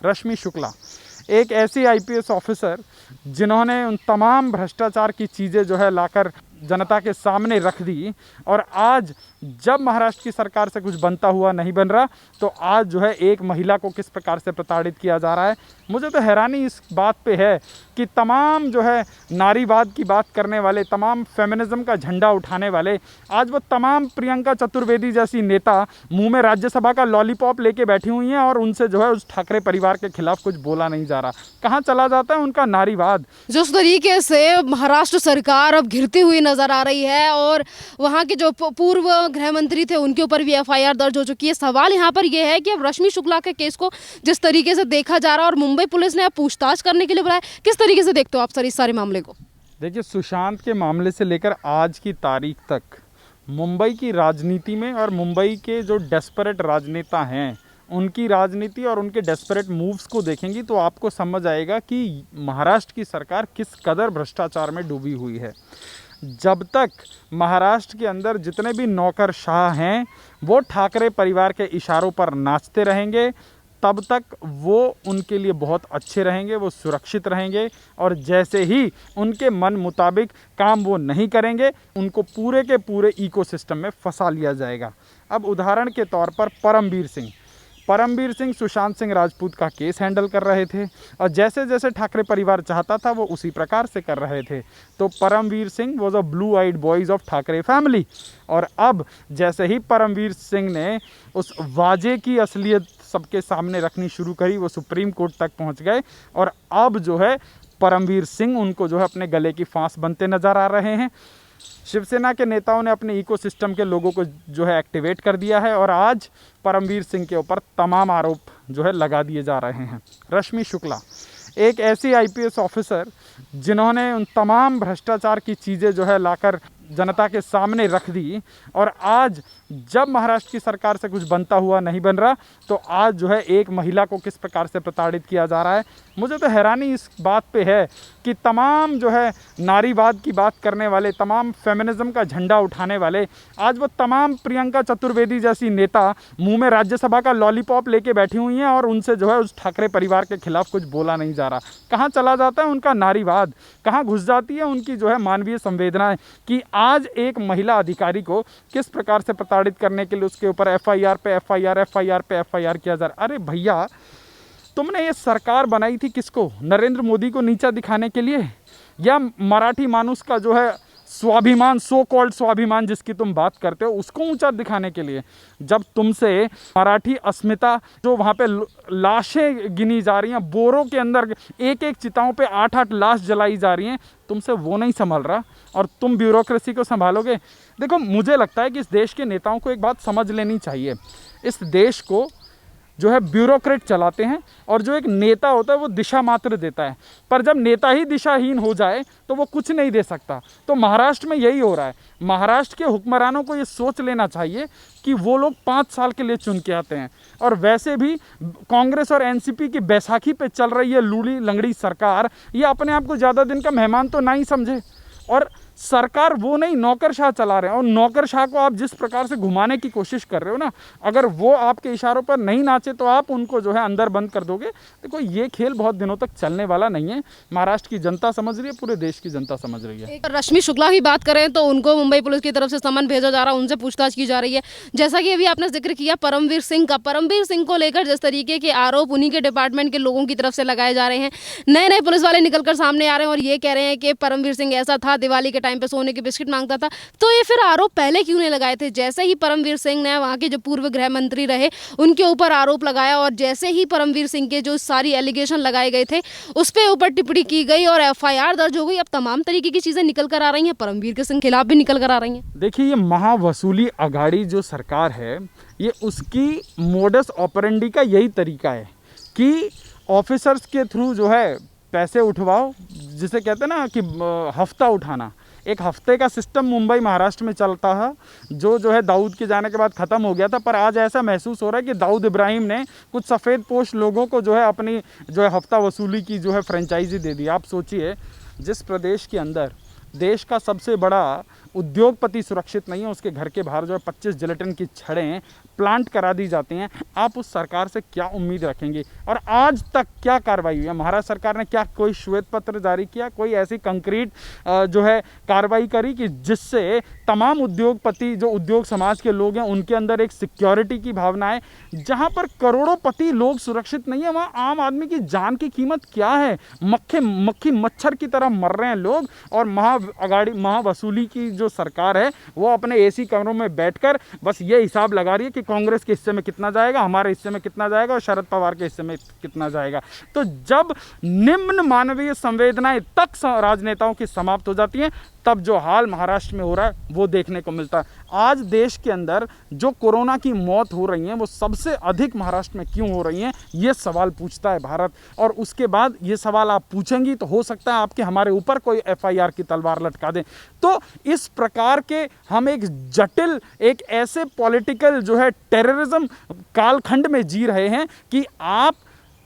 रश्मि शुक्ला एक ऐसी IPS officer जिन्होंने उन तमाम भ्रष्टाचार की चीज़ें जो है लाकर जनता के सामने रख दी, और आज जब महाराष्ट्र की सरकार से कुछ बनता हुआ नहीं बन रहा, तो आज जो है एक महिला को किस प्रकार से प्रताड़ित किया जा रहा है। मुझे तो हैरानी इस बात पे है कि तमाम जो है नारीवाद की बात करने वाले, तमाम फेमिनिज्म का झंडा उठाने वाले, आज वो तमाम प्रियंका चतुर्वेदी जैसी नेता मुंह में राज्यसभा का लॉलीपॉप लेके बैठी हुई हैं और उनसे जो है उस ठाकरे परिवार के खिलाफ कुछ बोला नहीं जा रहा। कहाँ चला जाता है उनका नारीवाद। जिस तरीके से महाराष्ट्र सरकार अब घिरती हुई नजर आ रही है और वहां के जो पूर्व गृह मंत्री थे उनके ऊपर भी एफआईआर दर्ज हो चुकी है। सवाल यहाँ पर यह है कि अब रश्मि शुक्ला के केस को जिस तरीके से देखा जा रहा है और मुंबई पुलिस ने अब पूछताछ करने के लिए बुलाया, किस तरीके से देखते हो आप सर इस सारे मामले को? देखिए, सुशांत के मामले से लेकर आज की तारीख तक मुंबई की राजनीति में और मुंबई के जो डेस्परेट राजनेता हैं उनकी राजनीति और उनके डेस्परेट मूव्स को देखेंगी तो आपको समझ आएगा कि महाराष्ट्र की सरकार किस कदर भ्रष्टाचार में डूबी हुई है। जब तक महाराष्ट्र के अंदर जितने भी नौकरशाह हैं वो ठाकरे परिवार के इशारों पर नाचते रहेंगे, तब तक वो उनके लिए बहुत अच्छे रहेंगे, वो सुरक्षित रहेंगे। और जैसे ही उनके मन मुताबिक काम वो नहीं करेंगे, उनको पूरे के पूरे इकोसिस्टम में फंसा लिया जाएगा। अब उदाहरण के तौर पर परमवीर सिंह सुशांत सिंह राजपूत का केस हैंडल कर रहे थे और जैसे जैसे ठाकरे परिवार चाहता था वो उसी प्रकार से कर रहे थे। तो Paramvir Singh was a blue eyed boys of Thackeray family. और अब जैसे ही परमवीर सिंह ने उस वाजे की असलियत सबके सामने रखनी शुरू करी, वो सुप्रीम कोर्ट तक पहुंच गए और अब जो है परमवीर सिंह उनको जो है अपने गले की फांस बनते नज़र आ रहे हैं। शिवसेना के नेताओं ने अपने इकोसिस्टम के लोगों को जो है एक्टिवेट कर दिया है और आज परमवीर सिंह के ऊपर तमाम आरोप जो है लगा दिए जा रहे हैं। रश्मि शुक्ला एक ऐसी आईपीएस ऑफिसर जिन्होंने उन तमाम भ्रष्टाचार की चीज़ें जो है लाकर जनता के सामने रख दी, और आज जब महाराष्ट्र की सरकार से कुछ बनता हुआ नहीं बन रहा, तो आज जो है एक महिला को किस प्रकार से प्रताड़ित किया जा रहा है। मुझे तो हैरानी इस बात पे है कि तमाम जो है नारीवाद की बात करने वाले, तमाम फेमिनिज्म का झंडा उठाने वाले, आज वो तमाम प्रियंका चतुर्वेदी जैसी नेता मुंह में राज्यसभा का लॉलीपॉप लेके बैठी हुई हैं और उनसे जो है उस ठाकरे परिवार के खिलाफ कुछ बोला नहीं जा रहा। कहाँ चला जाता है उनका नारीवाद, कहाँ घुस जाती है उनकी जो है मानवीय संवेदनाएं कि आज एक महिला अधिकारी को किस प्रकार से प्रताड़ित करने के लिए उसके ऊपर एफआईआर पे एफआईआर किया जा रहा है। अरे भैया, तुमने ये सरकार बनाई थी किसको? नरेंद्र मोदी को नीचा दिखाने के लिए, या मराठी मानुस का जो है स्वाभिमान, सो कॉल्ड स्वाभिमान जिसकी तुम बात करते हो, उसको ऊंचा दिखाने के लिए? जब तुमसे मराठी अस्मिता जो वहाँ पे लाशें गिनी जा रही हैं, बोरों के अंदर एक एक चिताओं पे 8-8 लाश जलाई जा रही हैं, तुमसे वो नहीं संभल रहा और तुम ब्यूरोक्रेसी को संभालोगे? देखो, मुझे लगता है कि इस देश के नेताओं को एक बात समझ लेनी चाहिए। इस देश को जो है ब्यूरोक्रेट चलाते हैं और जो एक नेता होता है वो दिशा मात्र देता है, पर जब नेता ही दिशाहीन हो जाए तो वो कुछ नहीं दे सकता। तो महाराष्ट्र में यही हो रहा है। महाराष्ट्र के हुक्मरानों को ये सोच लेना चाहिए कि वो लोग 5 साल के लिए चुन के आते हैं, और वैसे भी कांग्रेस और एनसीपी की बैसाखी पे चल रही है लूड़ी लंगड़ी सरकार, ये अपने आप को ज़्यादा दिन का मेहमान तो नहीं समझे। और सरकार वो नहीं, नौकरशाह चला रहे हैं, और नौकरशाह को आप जिस प्रकार से घुमाने की कोशिश कर रहे हो ना, अगर वो आपके इशारों पर नहीं नाचे तो आप उनको जो है अंदर बंद कर दोगे। देखो, ये खेल बहुत दिनों तक चलने वाला नहीं है। महाराष्ट्र की जनता समझ रही है, पूरे देश की जनता समझ रही है। रश्मि शुक्ला की बात करें तो उनको मुंबई पुलिस की तरफ से समन भेजा जा रहा है, उनसे पूछताछ की जा रही है। जैसा कि अभी आपने जिक्र किया परमवीर सिंह को लेकर जिस तरीके के आरोप उन्हीं के डिपार्टमेंट के लोगों की तरफ से लगाए जा रहे हैं, नए पुलिस वाले निकलकर सामने आ रहे हैं और ये कह रहे हैं कि परमवीर सिंह ऐसा था, दिवाली के टाइम पे सोने की बिस्किट मांगता था। तो ये फिर आरोप पहले क्यों नहीं लगाए थे? जैसे ही परमवीर सिंह ने वहां के जो पूर्व गृह मंत्री रहे उनके ऊपर आरोप लगाया और जैसे ही परमवीर सिंह के जो सारी एलिगेशन लगाए गए थे उस पे ऊपर टिप्पणी की गई और एफआईआर दर्ज हो गई। अब तमाम तरीके की चीजें निकल कर आ रही हैं, परमवीर के सिंह खिलाफ भी निकल कर आ रही हैं। देखिए, ये महावसूली अघाड़ी जो सरकार है, ये उसकी मोडस ऑपरेंडी का यही तरीका है कि ऑफिसर्स के थ्रू जो है पैसे उठवाओ, जिसे कहते हैं ना कि हफ्ता उठाना। एक हफ्ते का सिस्टम मुंबई महाराष्ट्र में चलता है जो है दाऊद के जाने के बाद ख़त्म हो गया था, पर आज ऐसा महसूस हो रहा है कि दाऊद इब्राहिम ने कुछ सफ़ेद पोश लोगों को जो है अपनी जो है हफ्ता वसूली की जो है फ्रेंचाइजी दे दी। आप सोचिए, जिस प्रदेश के अंदर देश का सबसे बड़ा उद्योगपति सुरक्षित नहीं है, उसके घर के बाहर जो है 25 जिलेटिन की छड़ें प्लांट करा दी जाती हैं, आप उस सरकार से क्या उम्मीद रखेंगे? और आज तक क्या कार्रवाई हुई है? महाराष्ट्र सरकार ने क्या कोई श्वेत पत्र जारी किया, कोई ऐसी कंक्रीट जो है कार्रवाई करी कि जिससे तमाम उद्योगपति, जो उद्योग समाज के लोग हैं, उनके अंदर एक सिक्योरिटी की भावना है? जहां पर करोड़ोंपति लोग सुरक्षित नहीं है, वहां आम आदमी की जान की कीमत क्या है? मक्खी मच्छर की तरह मर रहे हैं लोग, और महावसूली की जो सरकार है वो अपने एसी कमरों में बैठकर बस ये हिसाब लगा रही है कि कांग्रेस के हिस्से में कितना जाएगा, हमारे हिस्से में कितना जाएगा और शरद पवार के हिस्से में कितना जाएगा। तो जब निम्न मानवीय संवेदनाएं तक राजनेताओं की समाप्त हो जाती हैं, तब जो हाल महाराष्ट्र में हो रहा है वो देखने को मिलता है। आज देश के अंदर जो कोरोना की मौत हो रही हैं वो सबसे अधिक महाराष्ट्र में क्यों हो रही हैं, ये सवाल पूछता है भारत। और उसके बाद ये सवाल आप पूछेंगी तो हो सकता है आपके हमारे ऊपर कोई एफआईआर की तलवार लटका दें। तो इस प्रकार के हम एक जटिल, एक ऐसे पॉलिटिकल जो है टेररिज्म कालखंड में जी रहे हैं कि आप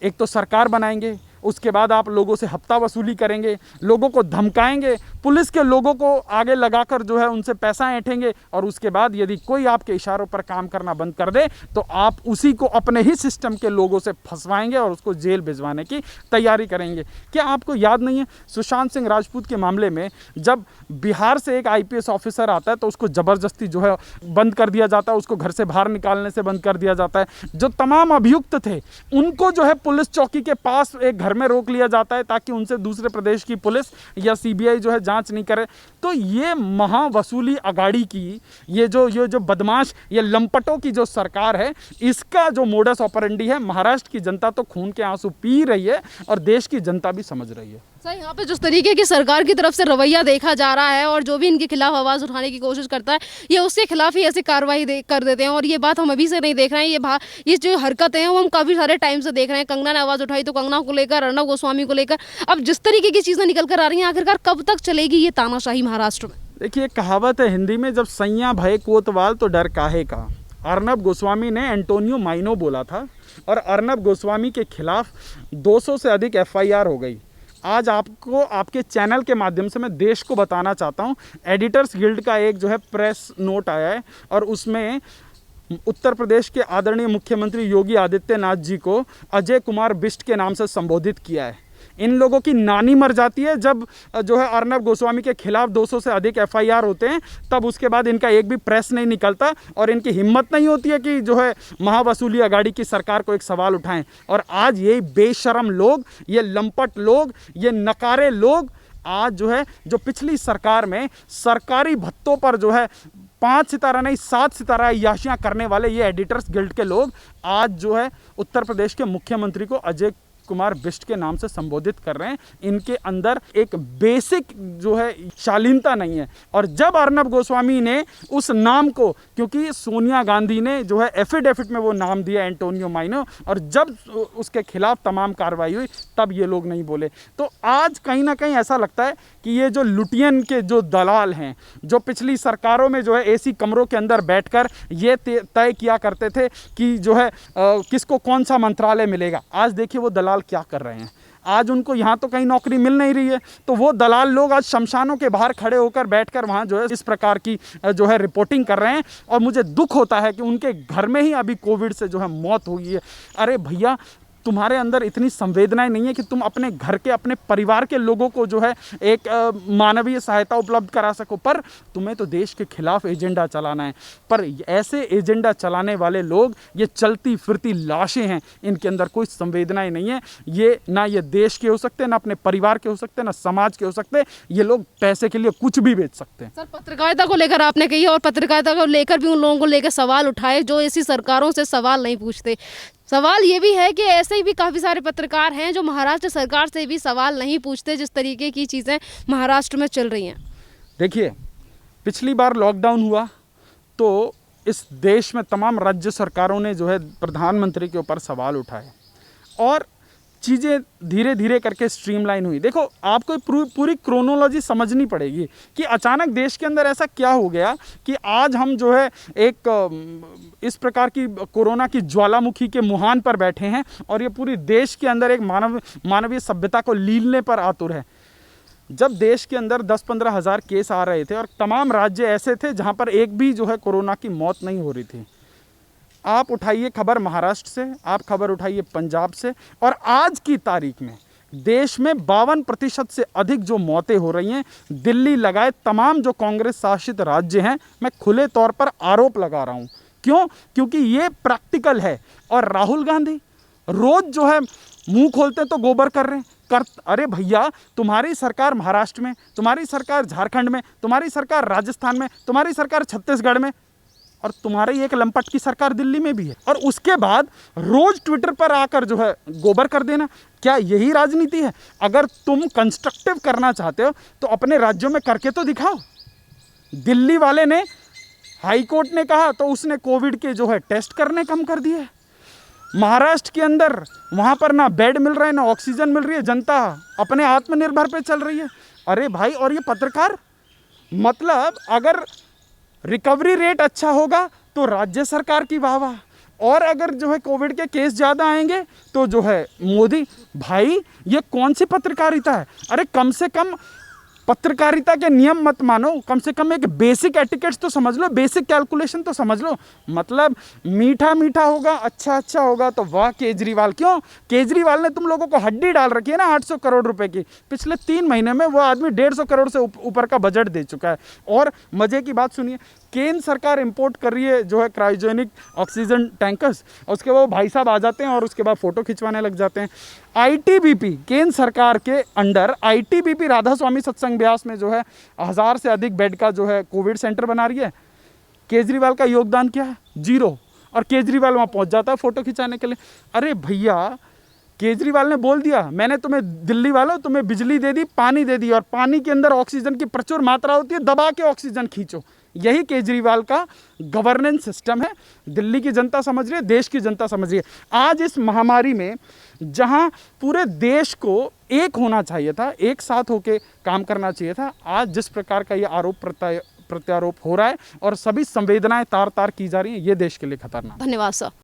एक तो सरकार बनाएंगे, उसके बाद आप लोगों से हफ्ता वसूली करेंगे, लोगों को धमकाएंगे, पुलिस के लोगों को आगे लगाकर जो है उनसे पैसा ऐंठेंगे, और उसके बाद यदि कोई आपके इशारों पर काम करना बंद कर दे तो आप उसी को अपने ही सिस्टम के लोगों से फंसवाएंगे और उसको जेल भिजवाने की तैयारी करेंगे। क्या आपको याद नहीं है सुशांत सिंह राजपूत के मामले में जब बिहार से एक आईपीएस ऑफिसर आता है तो उसको ज़बरदस्ती जो है बंद कर दिया जाता है, उसको घर से बाहर निकालने से बंद कर दिया जाता है। जो तमाम अभियुक्त थे उनको जो है पुलिस चौकी के पास एक घर में रोक लिया जाता है ताकि उनसे दूसरे प्रदेश की पुलिस या सीबीआई जो है जांच नहीं करे। तो ये महावसूली अगाड़ी की ये जो बदमाश, ये लंपटों की जो सरकार है, इसका जो मोडस ऑपरेंडी है, महाराष्ट्र की जनता तो खून के आंसू पी रही है और देश की जनता भी समझ रही है। सर, यहाँ पे जिस तरीके की सरकार की तरफ से रवैया देखा जा रहा है और जो भी इनके खिलाफ आवाज़ उठाने की कोशिश करता है, ये उसके खिलाफ ही ऐसी कार्रवाई कर देते हैं। और ये बात हम अभी से नहीं देख रहे हैं, ये जो हरकतें हैं वो हम काफ़ी सारे टाइम से देख रहे हैं। कंगना ने आवाज़ उठाई तो कंगना को लेकर, अर्नब गोस्वामी को लेकर, अब जिस तरीके की चीज़ें निकल कर आ रही हैं, आखिरकार कब तक चलेगी ये तानाशाही महाराष्ट्र में? देखिए, कहावत है हिंदी में, जब सैया भय कोतवाल तो डर काहे का। अर्नब गोस्वामी ने एंटोनियो माइनो बोला था और अर्नब गोस्वामी के खिलाफ 200 से अधिक एफआईआर हो गई। आज आपको आपके चैनल के माध्यम से मैं देश को बताना चाहता हूँ, एडिटर्स गिल्ड का एक जो है प्रेस नोट आया है और उसमें उत्तर प्रदेश के आदरणीय मुख्यमंत्री योगी आदित्यनाथ जी को अजय कुमार बिष्ट के नाम से संबोधित किया है। इन लोगों की नानी मर जाती है जब जो है अर्नब गोस्वामी के खिलाफ 200 से अधिक एफआईआर होते हैं, तब उसके बाद इनका एक भी प्रेस नहीं निकलता और इनकी हिम्मत नहीं होती है कि जो है महावसूली अगाड़ी की सरकार को एक सवाल उठाएं। और आज ये बेशरम लोग, ये लंपट लोग, ये नकारे लोग आज जो है, जो पिछली सरकार में सरकारी भत्तों पर जो है 5 सितारा नहीं 7 सितारा याशियाँ करने वाले ये एडिटर्स गिल्ड के लोग आज जो है उत्तर प्रदेश के मुख्यमंत्री को अजय कुमार बिष्ट के नाम से संबोधित कर रहे हैं। इनके अंदर एक बेसिक जो है शालीनता नहीं है। और जब अर्नब गोस्वामी ने उस नाम को, क्योंकि सोनिया गांधी ने जो है एफिडेविट में वो नाम दिया एंटोनियो माइनो, और जब उसके खिलाफ तमाम कार्रवाई हुई तब ये लोग नहीं बोले। तो आज कहीं ना कहीं ऐसा लगता है कि ये जो लुटियन के जो दलाल हैं, जो पिछली सरकारों में जो है एसी कमरों के अंदर बैठकर ये तय किया करते थे कि जो है किसको कौन सा मंत्रालय मिलेगा, आज देखिए वो दलाल क्या कर रहे हैं। आज उनको यहाँ तो कहीं नौकरी मिल नहीं रही है, तो वो दलाल लोग आज शमशानों के बाहर खड़े होकर बैठकर वहाँ जो है इस प्रकार की जो है रिपोर्टिंग कर रहे हैं। और मुझे दुख होता है कि उनके घर में ही अभी कोविड से जो है मौत हुई है। अरे भैया, तुम्हारे अंदर इतनी संवेदनाएं नहीं है कि तुम अपने घर के, अपने परिवार के लोगों को जो है एक मानवीय सहायता उपलब्ध करा सको, पर तुम्हें तो देश के खिलाफ एजेंडा चलाना है। पर ऐसे एजेंडा चलाने वाले लोग ये चलती फिरती लाशें हैं, इनके अंदर कोई संवेदनाएं नहीं है। ये ना ये देश के हो सकते, ना अपने परिवार के हो सकते, ना समाज के हो सकते। ये लोग पैसे के लिए कुछ भी बेच सकते हैं। सर, पत्रकारिता को लेकर आपने कही और पत्रकारिता को लेकर भी उन लोगों को लेकर सवाल उठाए जो ऐसी सरकारों से सवाल नहीं पूछते। सवाल ये भी है कि ऐसे ही भी काफ़ी सारे पत्रकार हैं जो महाराष्ट्र सरकार से भी सवाल नहीं पूछते जिस तरीके की चीज़ें महाराष्ट्र में चल रही हैं। देखिए, पिछली बार लॉकडाउन हुआ तो इस देश में तमाम राज्य सरकारों ने जो है प्रधानमंत्री के ऊपर सवाल उठाए और चीज़ें धीरे धीरे करके स्ट्रीमलाइन हुई। देखो, आपको पूरी क्रोनोलॉजी समझनी पड़ेगी कि अचानक देश के अंदर ऐसा क्या हो गया कि आज हम जो है एक इस प्रकार की कोरोना की ज्वालामुखी के मुहान पर बैठे हैं और ये पूरी देश के अंदर एक मानवीय सभ्यता को लीलने पर आतुर है। जब देश के अंदर 10-15 हज़ार केस आ रहे थे और तमाम राज्य ऐसे थे जहाँ पर एक भी जो है कोरोना की मौत नहीं हो रही थी, आप उठाइए खबर महाराष्ट्र से, आप खबर उठाइए पंजाब से, और आज की तारीख में देश में 52% से अधिक जो मौतें हो रही हैं, दिल्ली लगाए तमाम जो कांग्रेस शासित राज्य हैं, मैं खुले तौर पर आरोप लगा रहा हूं। क्यों? क्योंकि ये प्रैक्टिकल है। और राहुल गांधी रोज जो है मुंह खोलते तो गोबर कर रहे हैं। अरे भैया, तुम्हारी सरकार महाराष्ट्र में, तुम्हारी सरकार झारखंड में, तुम्हारी सरकार राजस्थान में, तुम्हारी सरकार छत्तीसगढ़ में, और तुम्हारी एक लंपट की सरकार दिल्ली में भी है, और उसके बाद रोज ट्विटर पर आकर जो है गोबर कर देना, क्या यही राजनीति है? अगर तुम कंस्ट्रक्टिव करना चाहते हो तो अपने राज्यों में करके तो दिखाओ। दिल्ली वाले ने, हाई कोर्ट ने कहा तो उसने कोविड के जो है टेस्ट करने कम कर दिए। महाराष्ट्र के अंदर वहाँ पर ना बेड मिल रहे हैं, ना ऑक्सीजन मिल रही है, जनता अपने आत्मनिर्भर पे चल रही है। अरे भाई, और ये पत्रकार, मतलब अगर रिकवरी रेट अच्छा होगा तो राज्य सरकार की वाह वाह, और अगर जो है कोविड के केस ज़्यादा आएंगे तो जो है मोदी। भाई, ये कौन सी पत्रकारिता है? अरे कम से कम पत्रकारिता के नियम मत मानो, कम से कम एक बेसिक एटिकेट्स तो समझ लो, बेसिक कैलकुलेशन तो समझ लो। मतलब मीठा मीठा होगा, अच्छा अच्छा होगा तो वाह केजरीवाल। क्यों? केजरीवाल ने तुम लोगों को हड्डी डाल रखी है ना 800 करोड़ रुपए की। पिछले 3 महीने में वो आदमी 150 करोड़ से ऊपर का बजट दे चुका है। और मजे की बात सुनिए, केंद्र सरकार इंपोर्ट कर रही है जो है क्रायोजेनिक ऑक्सीजन टैंकर्स, और उसके बाद भाई साहब आ जाते हैं और उसके बाद फोटो खिंचवाने लग जाते हैं। आईटीबीपी, केंद्र सरकार के अंडर आईटीबीपी राधा स्वामी सत्संग ब्यास में जो है 1000 से अधिक बेड का जो है कोविड सेंटर बना रही है। केजरीवाल का योगदान क्या है? 0। और केजरीवाल वहाँ पहुँच जाता है फोटो खिंचाने के लिए। अरे भैया, केजरीवाल ने बोल दिया, मैंने तुम्हें दिल्ली वालों तुम्हें बिजली दे दी, पानी दे दी, और पानी के अंदर ऑक्सीजन की प्रचुर मात्रा होती है, दबा के ऑक्सीजन खींचो। यही केजरीवाल का गवर्नेंस सिस्टम है। दिल्ली की जनता समझ रही है, देश की जनता समझ रही है। आज इस महामारी में जहां पूरे देश को एक होना चाहिए था, एक साथ होके काम करना चाहिए था, आज जिस प्रकार का ये आरोप प्रत्यारोप हो रहा है और सभी संवेदनाएं तार तार की जा रही हैं, ये देश के लिए खतरनाक। धन्यवाद सर।